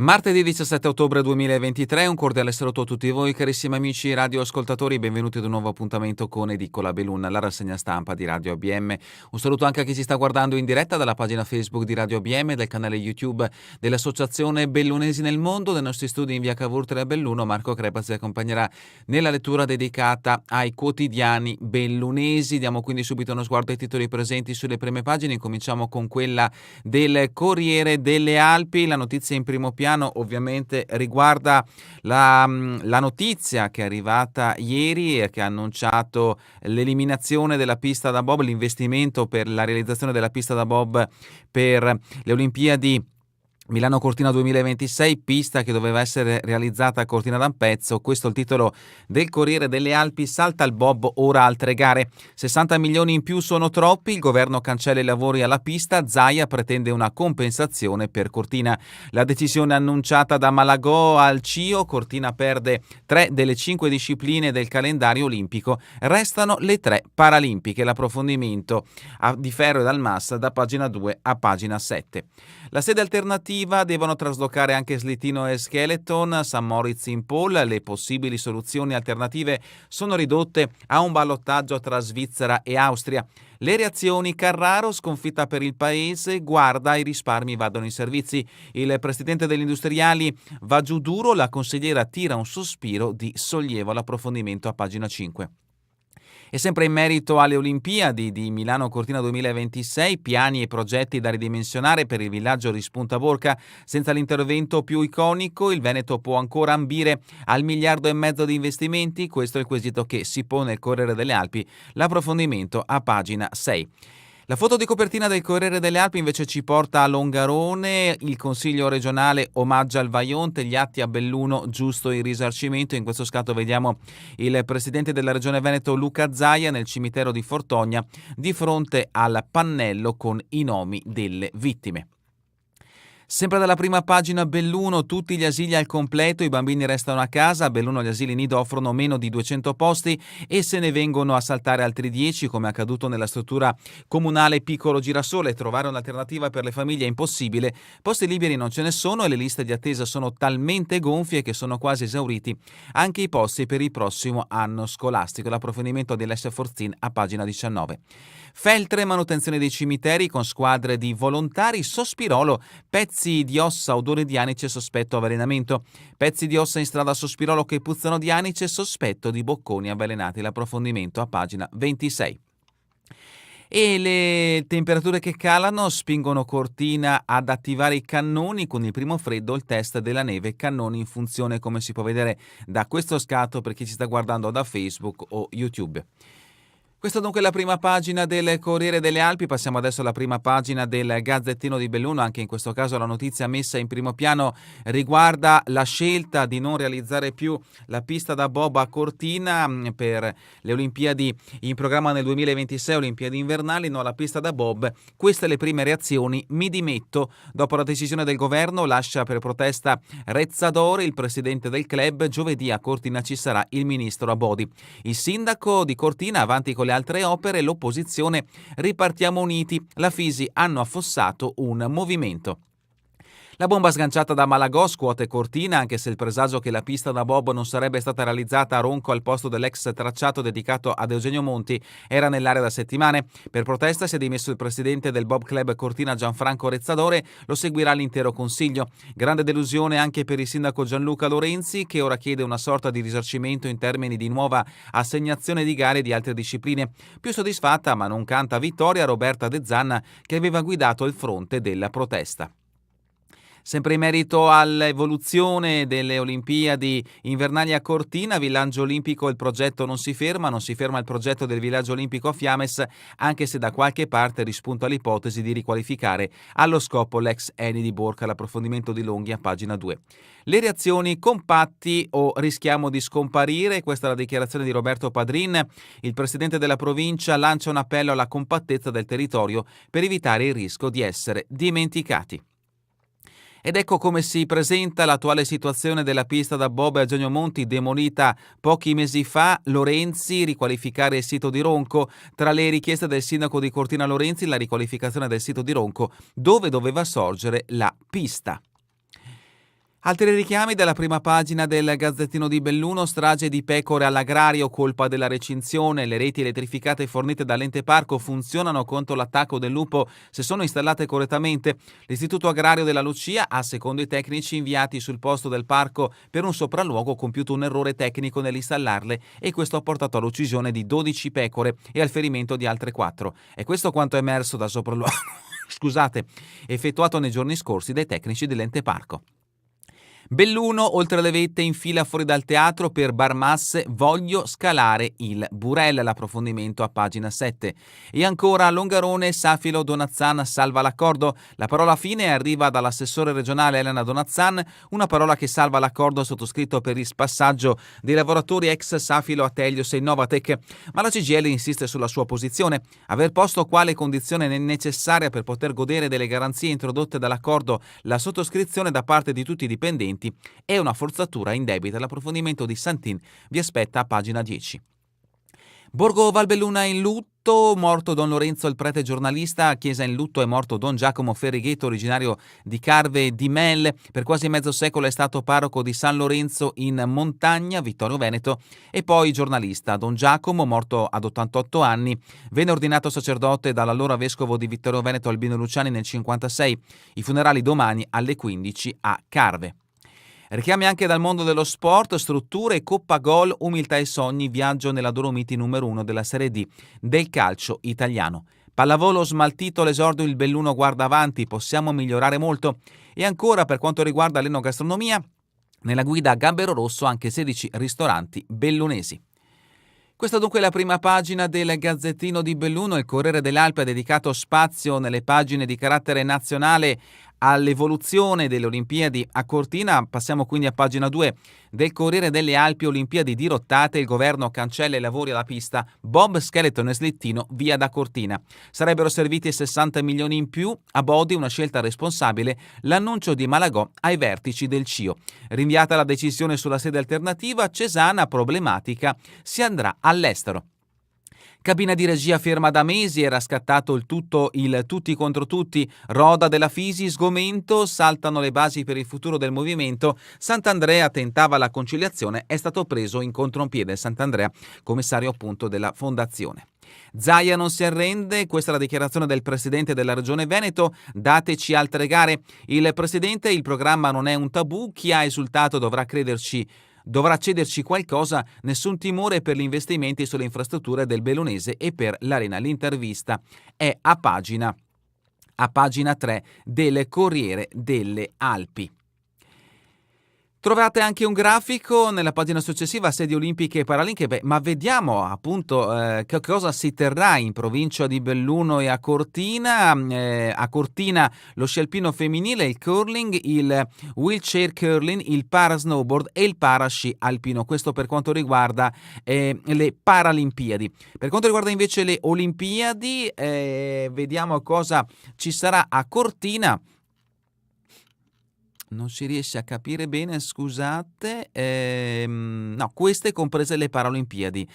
Martedì 17 ottobre 2023, un cordiale saluto a tutti voi carissimi amici radioascoltatori, benvenuti ad un nuovo appuntamento con Edicola Belun, la rassegna stampa di Radio ABM. Un saluto anche a chi ci sta guardando in diretta dalla pagina Facebook di Radio ABM, del canale YouTube dell'Associazione Bellunesi nel Mondo. Dai nostri studi in via Cavour a Belluno, Marco Crepaz vi accompagnerà nella lettura dedicata ai quotidiani bellunesi. Diamo quindi subito uno sguardo ai titoli presenti sulle prime pagine. Incominciamo con quella del Corriere delle Alpi. La notizia in primo piano ovviamente riguarda la notizia che è arrivata ieri e che ha annunciato l'eliminazione della pista da bob, l'investimento per la realizzazione della pista da bob per le Olimpiadi Milano Cortina 2026, pista che doveva essere realizzata a Cortina d'Ampezzo. Questo è il titolo del Corriere delle Alpi. Salta il bob, ora altre gare. 60 milioni in più sono troppi, il governo cancella i lavori alla pista, Zaia pretende una compensazione per Cortina. La decisione annunciata da Malagò al CIO, Cortina perde 3 delle 5 discipline del calendario olimpico, restano le 3 paralimpiche. L'approfondimento di Ferro e Dalmas da pagina 2 a pagina 7. La sede alternativa devono traslocare anche Slittino e Skeleton, St. Moritz in pole. Le possibili soluzioni alternative sono ridotte a un ballottaggio tra Svizzera e Austria. Le reazioni: Carraro, sconfitta per il paese, guarda i risparmi vadano in servizi. Il presidente degli industriali va giù duro, la consigliera tira un sospiro di sollievo. L'approfondimento a pagina 5. E sempre in merito alle Olimpiadi di Milano Cortina 2026, piani e progetti da ridimensionare per il villaggio Rispunta Borca. Senza l'intervento più iconico, il Veneto può ancora ambire al 1,5 miliardi di investimenti? Questo è il quesito che si pone il Corriere delle Alpi. L'approfondimento a pagina 6. La foto di copertina del Corriere delle Alpi invece ci porta a Longarone. Il Consiglio regionale omaggia il Vaionte, gli atti a Belluno, giusto il risarcimento. In questo scatto vediamo il presidente della regione Veneto Luca Zaia nel cimitero di Fortogna di fronte al pannello con i nomi delle vittime. Sempre dalla prima pagina Belluno, tutti gli asili al completo, i bambini restano a casa. A Belluno gli asili nido offrono meno di 200 posti e se ne vengono a saltare altri 10, come accaduto nella struttura comunale Piccolo Girasole. Trovare un'alternativa per le famiglie è impossibile, posti liberi non ce ne sono e le liste di attesa sono talmente gonfie che sono quasi esauriti anche i posti per il prossimo anno scolastico. L'approfondimento di Alessia Forzin a pagina 19. Feltre, manutenzione dei cimiteri con squadre di volontari. Sospirolo, pezzi di ossa, odore di anice, sospetto avvelenamento. Pezzi di ossa in strada a Sospirolo che puzzano di anice, sospetto di bocconi avvelenati. L'approfondimento a pagina 26. E le temperature che calano spingono Cortina ad attivare i cannoni. Con il primo freddo il test della neve, cannoni in funzione, come si può vedere da questo scatto per chi ci sta guardando da Facebook o YouTube. Questa dunque è la prima pagina del Corriere delle Alpi. Passiamo adesso alla prima pagina del Gazzettino di Belluno. Anche in questo caso la notizia messa in primo piano riguarda la scelta di non realizzare più la pista da bob a Cortina per le Olimpiadi in programma nel 2026, Olimpiadi invernali, no la pista da bob. Queste le prime reazioni: mi dimetto. Dopo la decisione del governo lascia per protesta Rezzadore, il presidente del club. Giovedì a Cortina ci sarà il ministro Abodi. Il sindaco di Cortina avanti con le altre opere, l'opposizione ripartiamo uniti, la Fisi hanno affossato un movimento. La bomba sganciata da Malagò scuote Cortina, anche se il presagio che la pista da bob non sarebbe stata realizzata a Ronco al posto dell'ex tracciato dedicato ad Eugenio Monti era nell'aria da settimane. Per protesta si è dimesso il presidente del Bob Club Cortina Gianfranco Rezzadore, lo seguirà l'intero consiglio. Grande delusione anche per il sindaco Gianluca Lorenzi, che ora chiede una sorta di risarcimento in termini di nuova assegnazione di gare di altre discipline. Più soddisfatta, ma non canta vittoria, Roberta De Zanna, che aveva guidato il fronte della protesta. Sempre in merito all'evoluzione delle Olimpiadi invernali a Cortina, villaggio olimpico, il progetto non si ferma il progetto del villaggio olimpico a Fiames, anche se da qualche parte rispunta l'ipotesi di riqualificare allo scopo l'ex Eni di Borca. L'approfondimento di Longhi a pagina 2. Le reazioni: compatti o rischiamo di scomparire? Questa è la dichiarazione di Roberto Padrin. Il presidente della provincia lancia un appello alla compattezza del territorio per evitare il rischio di essere dimenticati. Ed ecco come si presenta l'attuale situazione della pista da bob a Eugenio Monti, demolita pochi mesi fa. Lorenzi, riqualificare il sito di Ronco. Tra le richieste del sindaco di Cortina Lorenzi, la riqualificazione del sito di Ronco, dove doveva sorgere la pista. Altri richiami dalla prima pagina del Gazzettino di Belluno: strage di pecore all'agrario, colpa della recinzione, le reti elettrificate fornite dall'ente parco funzionano contro l'attacco del lupo se sono installate correttamente. L'istituto agrario della Lucia ha, secondo i tecnici inviati sul posto del parco per un sopralluogo, compiuto un errore tecnico nell'installarle e questo ha portato all'uccisione di 12 pecore e al ferimento di altre 4. E questo quanto è emerso dal sopralluogo effettuato nei giorni scorsi dai tecnici dell'ente parco. Belluno, oltre le vette in fila fuori dal teatro per Barmasse, voglio scalare il Burel, l'approfondimento a pagina 7. E ancora Longarone, Safilo, Donazzan salva l'accordo. La parola fine arriva dall'assessore regionale Elena Donazzan, una parola che salva l'accordo sottoscritto per il spassaggio dei lavoratori ex Safilo a Telios e Novatec, ma la CGIL insiste sulla sua posizione. Aver posto quale condizione necessaria per poter godere delle garanzie introdotte dall'accordo la sottoscrizione da parte di tutti i dipendenti è una forzatura indebita. L'approfondimento di Santin vi aspetta a pagina 10. Borgo Valbelluna in lutto, morto Don Lorenzo il prete giornalista, chiesa in lutto, è morto Don Giacomo Ferrighetto, originario di Carve di Mel, per quasi mezzo secolo è stato parroco di San Lorenzo in Montagna, Vittorio Veneto, e poi giornalista. Don Giacomo, morto ad 88 anni, venne ordinato sacerdote dall'allora vescovo di Vittorio Veneto Albino Luciani nel 1956, i funerali domani alle 15 a Carve. Richiami anche dal mondo dello sport: strutture, Coppa Gol, umiltà e sogni, viaggio nella Dolomiti numero 1 della Serie D del calcio italiano. Pallavolo smaltito l'esordio, il Belluno guarda avanti, possiamo migliorare molto. E ancora per quanto riguarda l'enogastronomia, nella guida Gambero Rosso anche 16 ristoranti bellunesi. Questa dunque è la prima pagina del Gazzettino di Belluno. Il Corriere dell'Alpe ha dedicato spazio nelle pagine di carattere nazionale all'evoluzione delle Olimpiadi a Cortina. Passiamo quindi a pagina 2 del Corriere delle Alpi: Olimpiadi dirottate, il governo cancella i lavori alla pista, bob, skeleton e slittino via da Cortina. Sarebbero serviti 60 milioni in più, a Bodi una scelta responsabile, l'annuncio di Malagò ai vertici del CIO. Rinviata la decisione sulla sede alternativa, Cesana problematica, si andrà all'estero. Cabina di regia ferma da mesi, era scattato il tutti contro tutti, Roda della Fisi, sgomento, saltano le basi per il futuro del movimento, Sant'Andrea tentava la conciliazione, è stato preso in contropiede. Sant'Andrea, commissario appunto della fondazione. Zaia non si arrende, questa è la dichiarazione del presidente della regione Veneto: dateci altre gare. Il presidente: il programma non è un tabù, chi ha esultato dovrà cederci qualcosa, nessun timore per gli investimenti sulle infrastrutture del Bellunese e per l'Arena. L'intervista è a pagina 3 del Corriere delle Alpi. Trovate anche un grafico nella pagina successiva, sedi olimpiche e paralimpiche, ma vediamo appunto che cosa si terrà in provincia di Belluno e a Cortina. A Cortina lo sci alpino femminile, il curling, il wheelchair curling, il parasnowboard e il parasci alpino. Questo per quanto riguarda le Paralimpiadi. Per quanto riguarda invece le Olimpiadi, vediamo cosa ci sarà a Cortina. Non si riesce a capire bene, scusate. No, queste comprese le Paralimpiadi.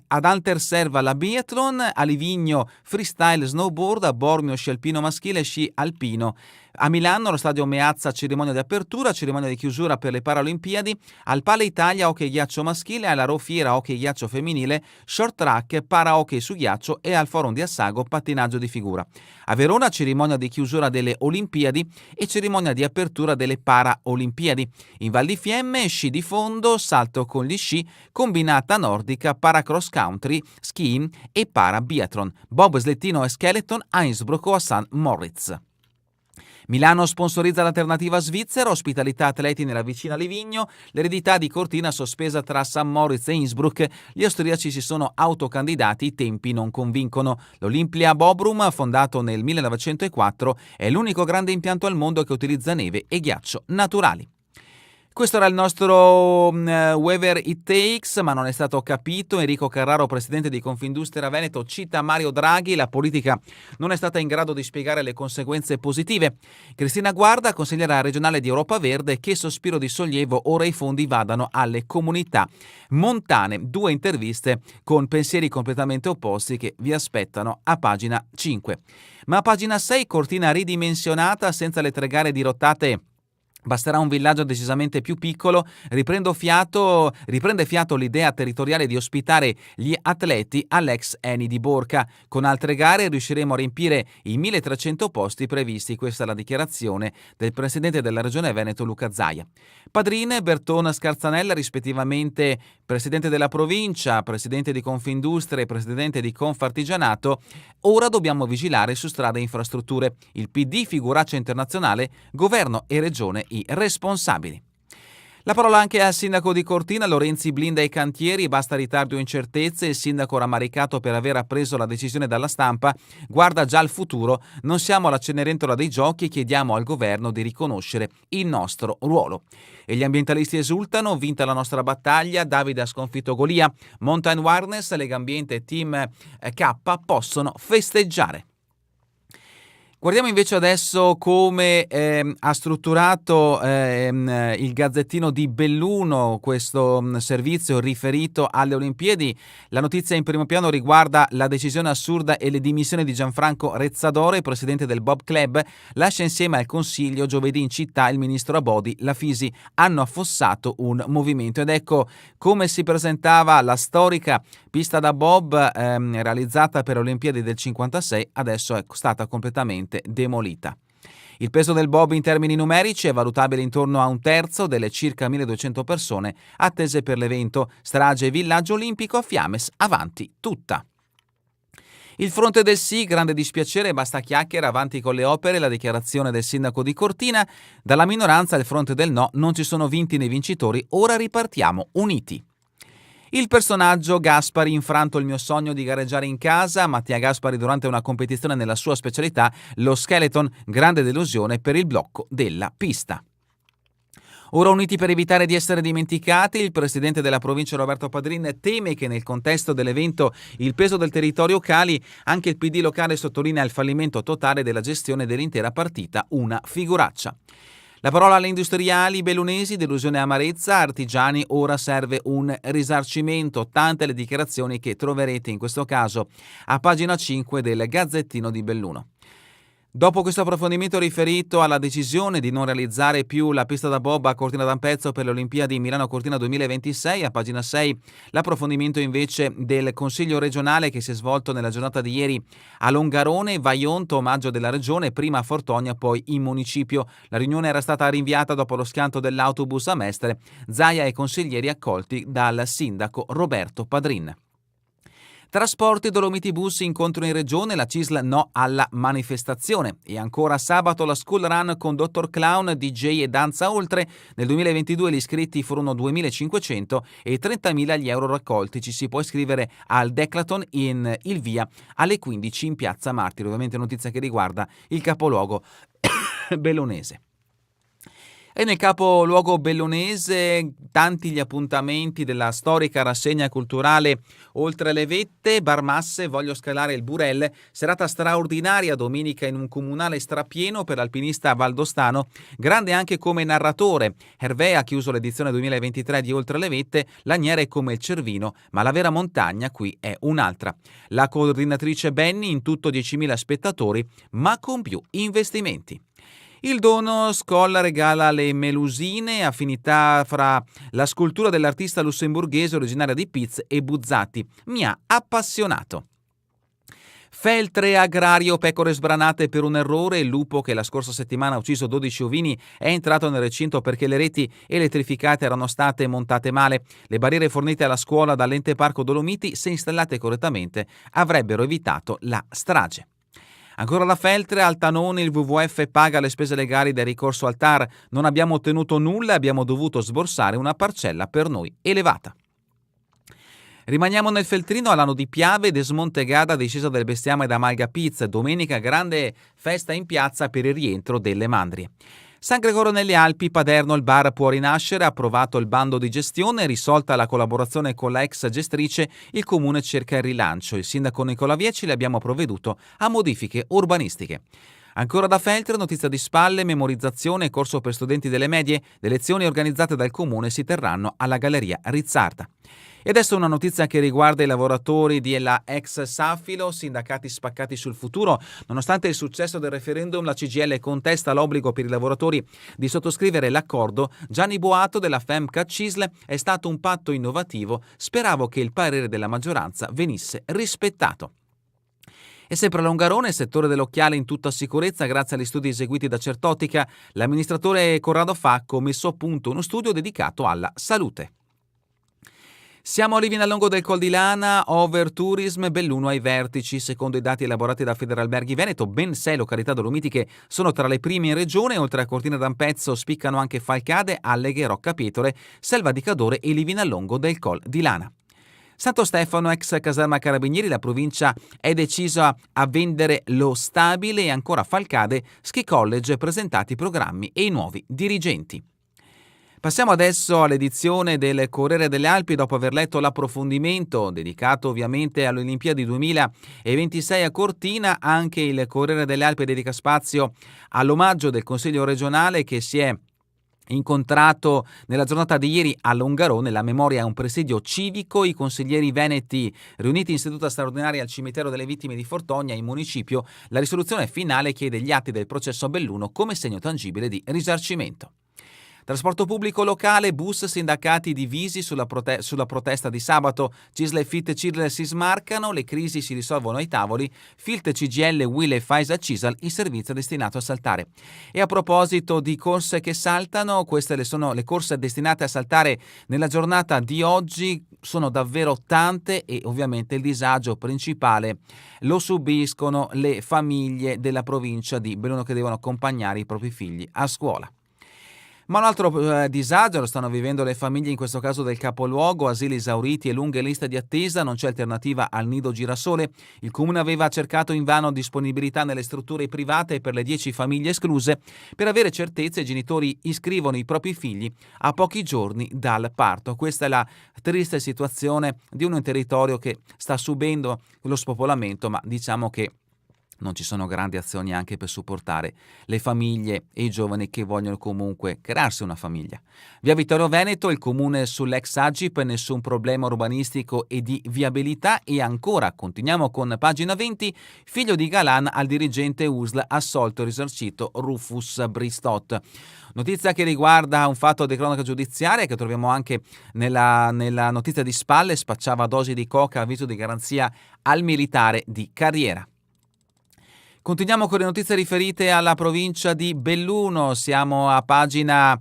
Ad Anterselva la biathlon, a Livigno freestyle snowboard, a Bormio sci alpino maschile e sci alpino. A Milano, allo stadio Meazza, cerimonia di apertura, cerimonia di chiusura per le Paralimpiadi. Al Pala Italia, hockey ghiaccio maschile, alla Rofiera, hockey ghiaccio femminile, short track, para hockey su ghiaccio e al Forum di Assago, pattinaggio di figura. A Verona, cerimonia di chiusura delle Olimpiadi e cerimonia di apertura delle Paraolimpiadi. In Val di Fiemme, sci di fondo, salto con gli sci, combinata nordica, para cross country, ski e para biathlon. Bob, slettino e skeleton a Innsbruck o a St. Moritz. Milano sponsorizza l'alternativa svizzera, ospitalità atleti nella vicina Livigno, l'eredità di Cortina sospesa tra St. Moritz e Innsbruck, gli austriaci si sono autocandidati, i tempi non convincono. L'Olympia Bobrum, fondato nel 1904, è l'unico grande impianto al mondo che utilizza neve e ghiaccio naturali. Questo era il nostro Wherever It Takes, ma non è stato capito. Enrico Carraro, presidente di Confindustria Veneto, cita Mario Draghi: la politica non è stata in grado di spiegare le conseguenze positive. Cristina Guarda, consigliera regionale di Europa Verde: che sospiro di sollievo, ora i fondi vadano alle comunità montane. 2 interviste con pensieri completamente opposti che vi aspettano a pagina 5. Ma a pagina 6, Cortina ridimensionata senza le 3 gare dirottate Basterà un villaggio decisamente più piccolo, riprende fiato l'idea territoriale di ospitare gli atleti all'ex Eni di Borca. Con altre gare riusciremo a riempire i 1300 posti previsti, questa è la dichiarazione del presidente della regione Veneto Luca Zaia. Padrine Bertone Scarzanella, rispettivamente presidente della provincia, presidente di Confindustria e presidente di Confartigianato, ora dobbiamo vigilare su strade e infrastrutture. Il PD, figuraccia internazionale, governo e regione i responsabili. La parola anche al sindaco di Cortina. Lorenzi blinda i cantieri, basta ritardo e incertezze, il sindaco rammaricato per aver appreso la decisione dalla stampa, guarda già al futuro, non siamo alla Cenerentola dei giochi e chiediamo al governo di riconoscere il nostro ruolo. E gli ambientalisti esultano, vinta la nostra battaglia, Davide ha sconfitto Golia, Mountain Warness, Legambiente e Team K possono festeggiare. Guardiamo invece adesso come ha strutturato il Gazzettino di Belluno questo servizio riferito alle Olimpiadi. La notizia in primo piano riguarda la decisione assurda e le dimissioni di Gianfranco Rezzadore, presidente del Bob Club. Lascia insieme al Consiglio giovedì in città il ministro Abodi. La Fisi hanno affossato un movimento ed ecco come si presentava la storica pista da bob realizzata per le Olimpiadi del 56, adesso è stata completamente demolita. Il peso del bob in termini numerici è valutabile intorno a un terzo delle circa 1200 persone attese per l'evento. Strage Villaggio Olimpico a Fiames, avanti tutta. Il fronte del sì, grande dispiacere, basta chiacchiere, avanti con le opere, la dichiarazione del sindaco di Cortina. Dalla minoranza il fronte del no, non ci sono vinti né vincitori, ora ripartiamo uniti. Il personaggio Gaspari, infranto il mio sogno di gareggiare in casa, Mattia Gaspari durante una competizione nella sua specialità, lo skeleton, grande delusione per il blocco della pista. Ora uniti per evitare di essere dimenticati, il presidente della provincia Roberto Padrin teme che nel contesto dell'evento il peso del territorio cali, anche il PD locale sottolinea il fallimento totale della gestione dell'intera partita, una figuraccia. La parola alle industriali bellunesi, delusione e amarezza, artigiani, ora serve un risarcimento, tante le dichiarazioni che troverete in questo caso a pagina 5 del Gazzettino di Belluno. Dopo questo approfondimento riferito alla decisione di non realizzare più la pista da bob a Cortina d'Ampezzo per le Olimpiadi Milano-Cortina 2026, a pagina 6 l'approfondimento invece del Consiglio regionale che si è svolto nella giornata di ieri a Longarone, Vaionto, omaggio della regione, prima a Fortonia, poi in municipio. La riunione era stata rinviata dopo lo schianto dell'autobus a Mestre, Zaia e consiglieri accolti dal sindaco Roberto Padrin. Trasporti Dolomiti Bus, incontro in regione, la CISL no alla manifestazione. E ancora sabato la School Run con Dr. Clown, DJ e danza oltre. Nel 2022 gli iscritti furono 2.500 e 30.000 gli euro raccolti. Ci si può iscrivere al Decathlon in il via alle 15 in Piazza Martiri. Ovviamente notizia che riguarda il capoluogo bellunese. E nel capoluogo bellunese tanti gli appuntamenti della storica rassegna culturale Oltre le vette, Barmasse, voglio scalare il Burel, serata straordinaria domenica in un comunale strapieno per l'alpinista valdostano, grande anche come narratore. Hervé ha chiuso l'edizione 2023 di Oltre le vette, Laniere è come il Cervino, ma la vera montagna qui è un'altra. La coordinatrice Benny, in tutto 10.000 spettatori, ma con più investimenti. Il dono Scolla regala le melusine, affinità fra la scultura dell'artista lussemburghese originaria di Piz e Buzzati. Mi ha appassionato. Feltre agrario, pecore sbranate per un errore, il lupo che la scorsa settimana ha ucciso 12 ovini è entrato nel recinto perché le reti elettrificate erano state montate male. Le barriere fornite alla scuola dall'ente Parco Dolomiti, se installate correttamente, avrebbero evitato la strage. Ancora la Feltre, al Tanone il WWF paga le spese legali del ricorso al TAR. Non abbiamo ottenuto nulla e abbiamo dovuto sborsare una parcella per noi elevata. Rimaniamo nel Feltrino all'anno di Piave, Desmontegada, discesa del bestiame da Malga Piz. Domenica grande festa in piazza per il rientro delle mandrie. San Gregorio nelle Alpi, Paderno, il bar può rinascere, approvato il bando di gestione, risolta la collaborazione con la ex gestrice, il comune cerca il rilancio. Il sindaco Nicola Vieci le abbiamo provveduto a modifiche urbanistiche. Ancora da Feltre, notizia di spalle, memorizzazione e corso per studenti delle medie. Le lezioni organizzate dal Comune si terranno alla Galleria Rizzarda. E adesso una notizia che riguarda i lavoratori della ex Safilo, sindacati spaccati sul futuro. Nonostante il successo del referendum, la CGIL contesta l'obbligo per i lavoratori di sottoscrivere l'accordo. Gianni Boato della FEMCA CISL: è stato un patto innovativo, speravo che il parere della maggioranza venisse rispettato. E sempre a Longarone, settore dell'occhiale in tutta sicurezza grazie agli studi eseguiti da Certotica, l'amministratore Corrado Facco ha messo a punto uno studio dedicato alla salute. Siamo a Livinallongo del Col di Lana, Overtourism, Belluno ai vertici. Secondo i dati elaborati da Federalberghi Veneto, ben 6 località dolomitiche sono tra le prime in regione. Oltre a Cortina d'Ampezzo spiccano anche Falcade, Alleghe, Roccapietore, Selva di Cadore e Livinallongo del Col di Lana. Santo Stefano, ex caserma Carabinieri, la provincia è decisa a vendere lo stabile. E ancora Falcade, Ski College, presentati i programmi e i nuovi dirigenti. Passiamo adesso all'edizione del Corriere delle Alpi dopo aver letto l'approfondimento dedicato ovviamente alle Olimpiadi 2026 a Cortina. Anche il Corriere delle Alpi dedica spazio all'omaggio del Consiglio regionale che si è incontrato nella giornata di ieri a Longarone. La memoria è un presidio civico. I consiglieri veneti riuniti in seduta straordinaria al cimitero delle vittime di Fortogna in municipio. La risoluzione finale chiede gli atti del processo a Belluno come segno tangibile di risarcimento. Trasporto pubblico locale, bus, sindacati divisi sulla protesta di sabato. CISL e FIT CISL si smarcano, le crisi si risolvono ai tavoli. FILT, CGIL, UIL e FAISA CISL, il servizio è destinato a saltare. E a proposito di corse che saltano, queste sono le corse destinate a saltare nella giornata di oggi. Sono davvero tante e ovviamente il disagio principale lo subiscono le famiglie della provincia di Belluno che devono accompagnare i propri figli a scuola. Ma un altro disagio lo stanno vivendo le famiglie, in questo caso del capoluogo, asili esauriti e lunghe liste di attesa, non c'è alternativa al nido girasole. Il comune aveva cercato invano disponibilità nelle strutture private per le 10 famiglie escluse. Per avere certezze i genitori iscrivono i propri figli a pochi giorni dal parto. Questa è la triste situazione di un territorio che sta subendo lo spopolamento, ma diciamo che non ci sono grandi azioni anche per supportare le famiglie e i giovani che vogliono comunque crearsi una famiglia. Via Vittorio Veneto, il comune sull'ex Agip, nessun problema urbanistico e di viabilità. E ancora, continuiamo con pagina 20, figlio di Galan al dirigente USL, assolto e risarcito Rufus Bristot. Notizia che riguarda un fatto di cronaca giudiziaria che troviamo anche nella notizia di spalle. Spacciava dosi di coca, avviso di garanzia al militare di carriera. Continuiamo con le notizie riferite alla provincia di Belluno. Siamo a pagina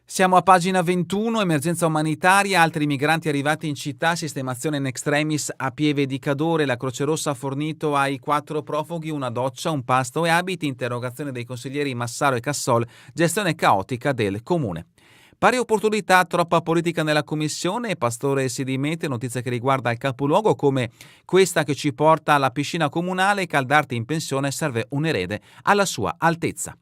21, emergenza umanitaria, altri migranti arrivati in città, sistemazione in extremis a Pieve di Cadore. La Croce Rossa ha fornito ai 4 profughi una doccia, un pasto e abiti, interrogazione dei consiglieri Massaro e Cassol, gestione caotica del comune. Pari opportunità, troppa politica nella commissione. Pastore si dimette, notizia che riguarda il capoluogo come questa che ci porta alla piscina comunale. Caldarte in pensione, serve un erede alla sua altezza.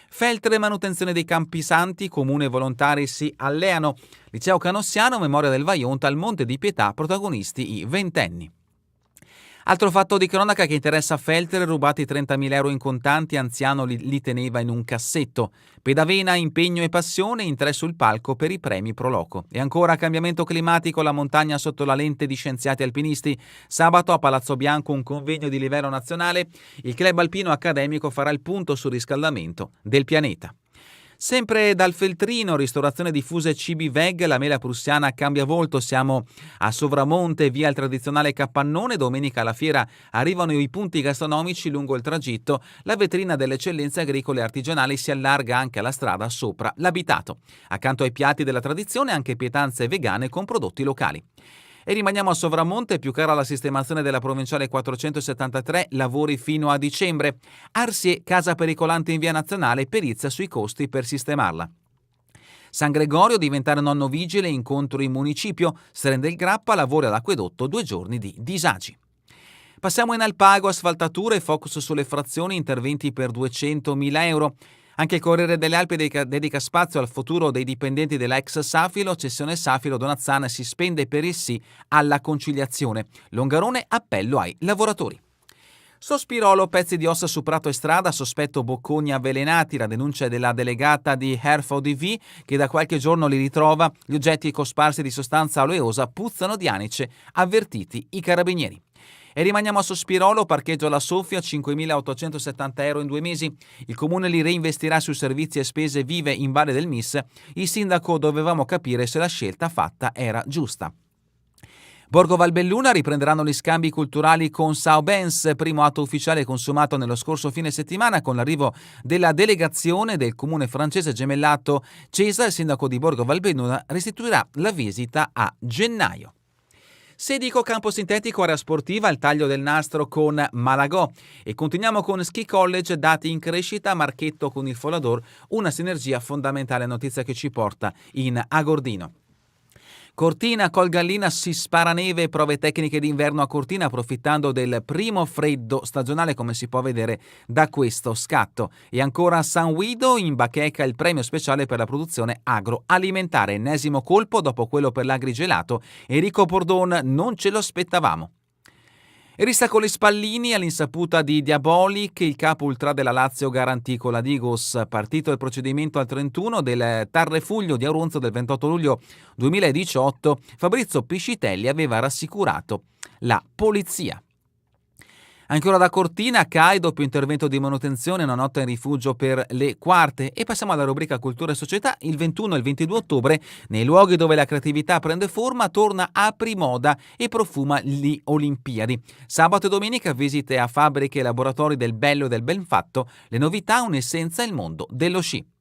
Feltre, manutenzione dei campisanti, comune e volontari si alleano. Liceo Canossiano, memoria del Vaionta, al Monte di Pietà, protagonisti i ventenni. Altro fatto di cronaca che interessa Feltre, rubati 30.000 euro in contanti, anziano li teneva in un cassetto. Pedavena, impegno e passione, in 3 sul palco per i premi Pro Loco. E ancora cambiamento climatico, la montagna sotto la lente di scienziati alpinisti. Sabato a Palazzo Bianco un convegno di livello nazionale. Il club alpino accademico farà il punto sul riscaldamento del pianeta. Sempre dal Feltrino, ristorazione diffusa e cibi veg, la mela prussiana cambia volto. Siamo a Sovramonte, via il tradizionale Capannone. Domenica alla fiera arrivano i punti gastronomici lungo il tragitto. La vetrina delle eccellenze agricole e artigianali si allarga anche alla strada sopra l'abitato. Accanto ai piatti della tradizione anche pietanze vegane con prodotti locali. E rimaniamo a Sovramonte, più cara la sistemazione della provinciale 473, lavori fino a dicembre. Arsie, casa pericolante in via nazionale, perizia sui costi per sistemarla. San Gregorio, diventare nonno vigile, incontro in municipio. Serende il Grappa, lavori all'acquedotto, 2 giorni di disagi. Passiamo in Alpago, asfaltature, focus sulle frazioni, interventi per 200.000 euro. Anche il Corriere delle Alpi dedica spazio al futuro dei dipendenti della ex Safilo. Cessione Safilo, Donazzana si spende per il sì alla conciliazione. Longarone, appello ai lavoratori. Sospirolo, pezzi di ossa su prato e strada, sospetto bocconi avvelenati, la denuncia della delegata di HERF-ODV che da qualche giorno li ritrova, gli oggetti cosparsi di sostanza oleosa puzzano di anice, avvertiti i carabinieri. E rimaniamo a Sospirolo, parcheggio alla Sofia, 5.870 euro in 2 mesi. Il comune li reinvestirà su servizi e spese vive in Valle del Mis. Il sindaco dovevamo capire se la scelta fatta era giusta. Borgo Valbelluna riprenderanno gli scambi culturali con Sao Benz, primo atto ufficiale consumato nello scorso fine settimana con l'arrivo della delegazione del comune francese gemellato Cesa. Il sindaco di Borgo Valbelluna restituirà la visita a gennaio. Se dico campo sintetico, area sportiva, il taglio del nastro con Malagò. E continuiamo con Ski College, dati in crescita, Marchetto con il Folador, una sinergia fondamentale, notizia che ci porta in Agordino. Cortina, Colgallina si spara neve, prove tecniche d'inverno a Cortina approfittando del primo freddo stagionale come si può vedere da questo scatto. E ancora San Guido, in bacheca il premio speciale per la produzione agroalimentare, ennesimo colpo dopo quello per l'agrigelato. Enrico Bordon, non ce lo aspettavamo. E resta con le spallini all'insaputa di Diabolic, il capo ultra della Lazio garantì con la Digos. Partito il procedimento al 31 del Tarrefuglio di Auronzo del 28 luglio 2018, Fabrizio Piscitelli aveva rassicurato la polizia. Ancora da Cortina, CAI, dopo intervento di manutenzione, una notte in rifugio per le quarte. E passiamo alla rubrica Cultura e Società. Il 21 e il 22 ottobre, nei luoghi dove la creatività prende forma, torna Aprimoda e profuma gli Olimpiadi. Sabato e domenica visite a fabbriche e laboratori del bello e del ben fatto, le novità, un'essenza e il mondo dello sci.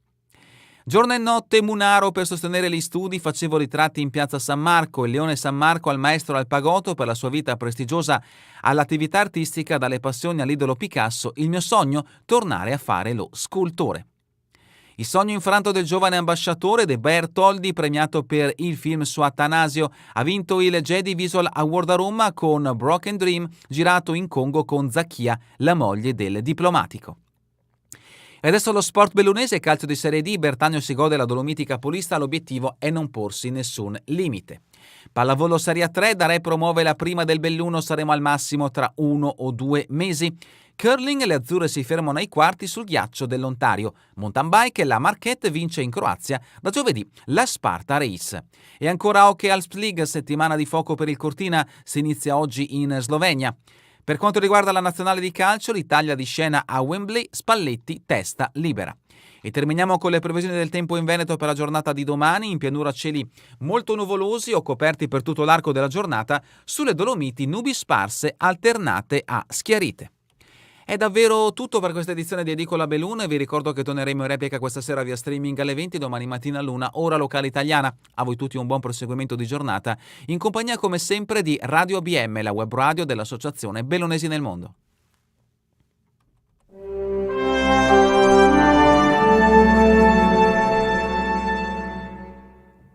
Giorno e notte Munaro per sostenere gli studi, facevo ritratti in piazza San Marco, il Leone San Marco al maestro Alpagotto per la sua vita prestigiosa all'attività artistica, dalle passioni all'idolo Picasso, il mio sogno tornare a fare lo scultore. Il sogno infranto del giovane ambasciatore De Bertoldi, premiato per il film su Atanasio, ha vinto il Jedi Visual Award a Roma con Broken Dream, girato in Congo con Zacchia, la moglie del diplomatico. E adesso lo sport bellunese, calcio di Serie D, Bertagno si gode la Dolomitica Polista, l'obiettivo è non porsi nessun limite. Pallavolo Serie 3, Dare promuove la prima del Belluno, saremo al massimo tra 1 o 2 mesi. Curling, le azzurre si fermano ai quarti sul ghiaccio dell'Ontario. Mountain bike, la Marquette vince in Croazia da giovedì la Sparta Race. E ancora hockey Alps League, settimana di fuoco per il Cortina, si inizia oggi in Slovenia. Per quanto riguarda la nazionale di calcio, l'Italia di scena a Wembley, Spalletti testa libera. E terminiamo con le previsioni del tempo in Veneto per la giornata di domani. In pianura cieli molto nuvolosi o coperti per tutto l'arco della giornata, sulle Dolomiti nubi sparse alternate a schiarite. È davvero tutto per questa edizione di Edicola Belun. Vi ricordo che torneremo in replica questa sera via streaming alle 20, domani mattina all'1, ora locale italiana. A voi tutti un buon proseguimento di giornata, in compagnia come sempre di Radio ABM, la web radio dell'Associazione Bellunesi nel Mondo.